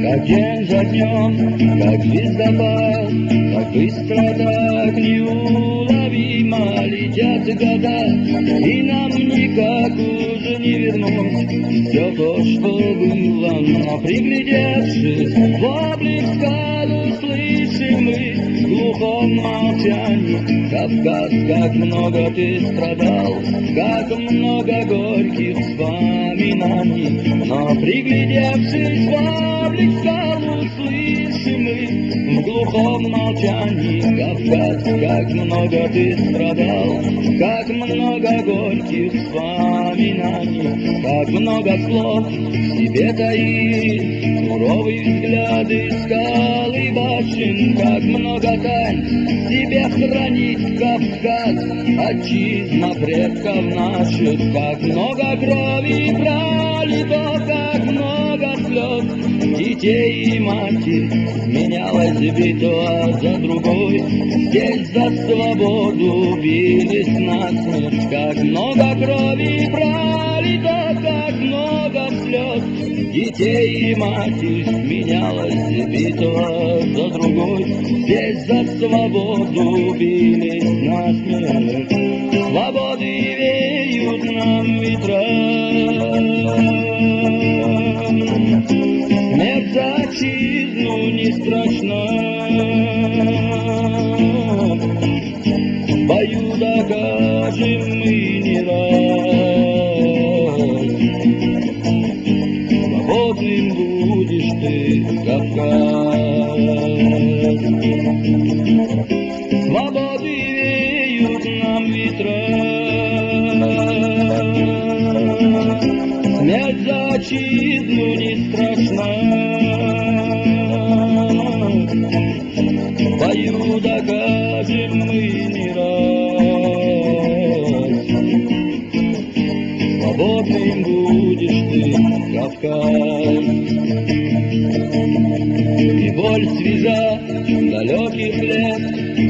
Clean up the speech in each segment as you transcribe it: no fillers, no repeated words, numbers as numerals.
Как день за днем, как звездопад, так быстро, так неуловимо летят года, и нам никак уже не вернуть все то, что было. Но приглядевшись в облик скал, услышим мы в глухом молчании: Кавказ, как много ты страдал, как много горьких вспоминаний. Но приглядевшись в облик скал, услышим мы в глухом молчании: Кавказ, как много ты страдал, как много горьких вспоминаний. Как много слов в себе таит суровый взгляд из скал и башен, как много тайн в себе хранит Кавказ, отчизна предков наших. Как много крови пролито, как много слез детей и матерь менялась битва за другой. Здесь за свободу бились насмерть. Как много крови пролито, как много слез детей и матерь менялась битва за другой. Здесь за свободу бились насмерть. Свободы веют нам ветра, смерть за отчизну не страшна. В бою докажем мы не раз: свободным будешь ты, Кавказ. Свободы веют нам ветра, смерть за отчизну не страшна. В бою докажем мы не раз: свободным будешь ты, Кавказ. И боль связа далеких лет,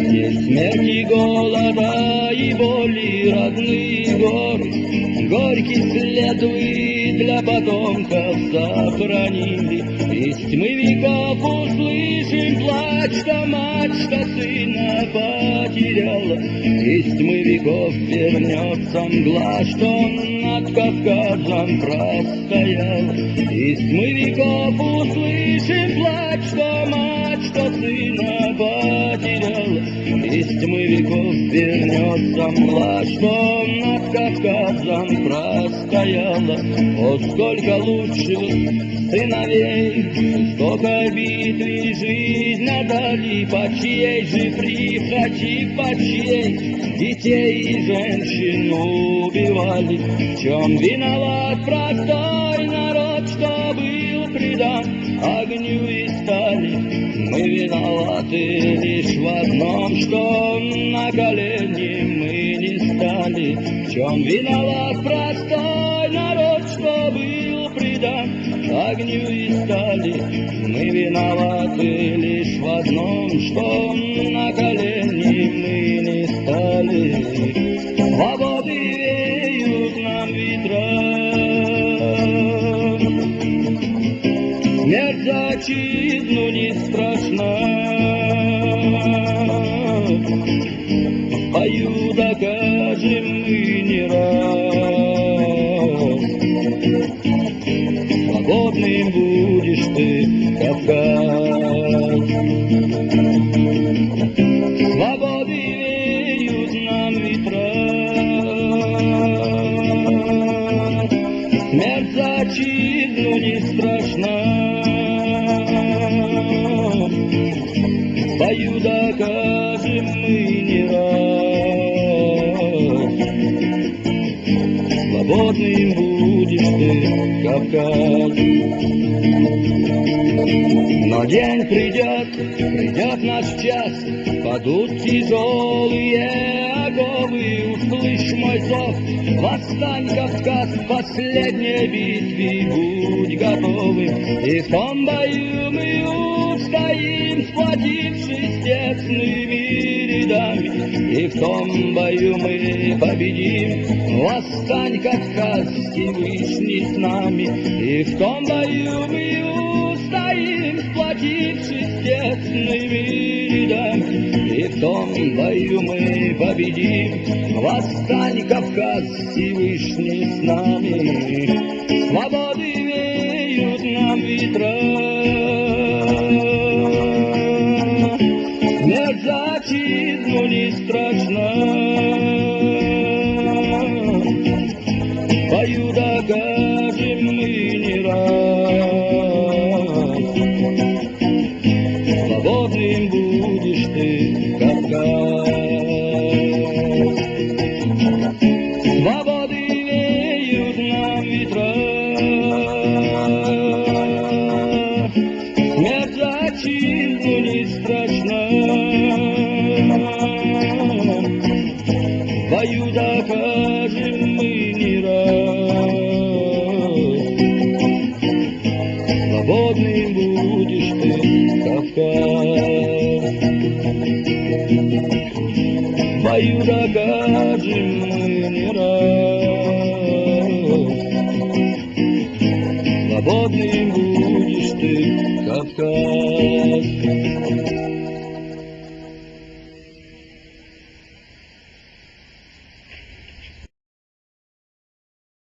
здесь смерти, голода и боли родные горы. Горький след вы для потомков сохранили. Из тьмы веков услышим плач, что мать, что сына потеряла. Из тьмы веков вернется мгла, что над Кавказом простояла. Из тьмы веков услышим плач, что мать, что сына потеряла. Из тьмы веков вернется мгла, что над Кавказом простояла. О, сколько лучших сыновей, сколько битв и жизнь отдали, по чьей же прихоти, по чьей детей и женщин убивали. В чем виноват простой народ, что был предан огню и стали? Мы виноваты лишь в одном, что на колени мы не стали. В чем виноват простой народ, что был предан огню и стали? Мы виноваты лишь в одном, что на колени мы не стали. Свободы веют нам ветра, смерть за отчизну не страшна. В бою докажем мы не раз: свободным будешь ты, Кавказ. Свободы веют нам ветра, смерть за отчизну не страшна. В бою докажем мы не раз: свободным будешь ты, Кавказ. Но день придет, придет наш час, падут тяжелые оковы. Услышь мой зов, восстань, Кавказ, в последней битве будь готовым. И в том бою мы устоим, сплотившись тесными рядами. И в том бою мы победим. Восстань, Кавказ, Всевышний с нами. И в том бою мы устоим, сплотившись тесными рядами. И в том бою мы победим. Восстань, Кавказ, Всевышний с нами. Свободы веют нам ветра. Смерть за отчизну не страшна. В бою докажем мы не раз. Свободным будешь ты, Кавказ. Свободы веют нам ветра. Смерть за отчизну не страшна. В бою докажем мы не раз. Свободным будешь ты, Кавказ. В бою докажем мы не раз. Свободным будешь ты, Кавказ.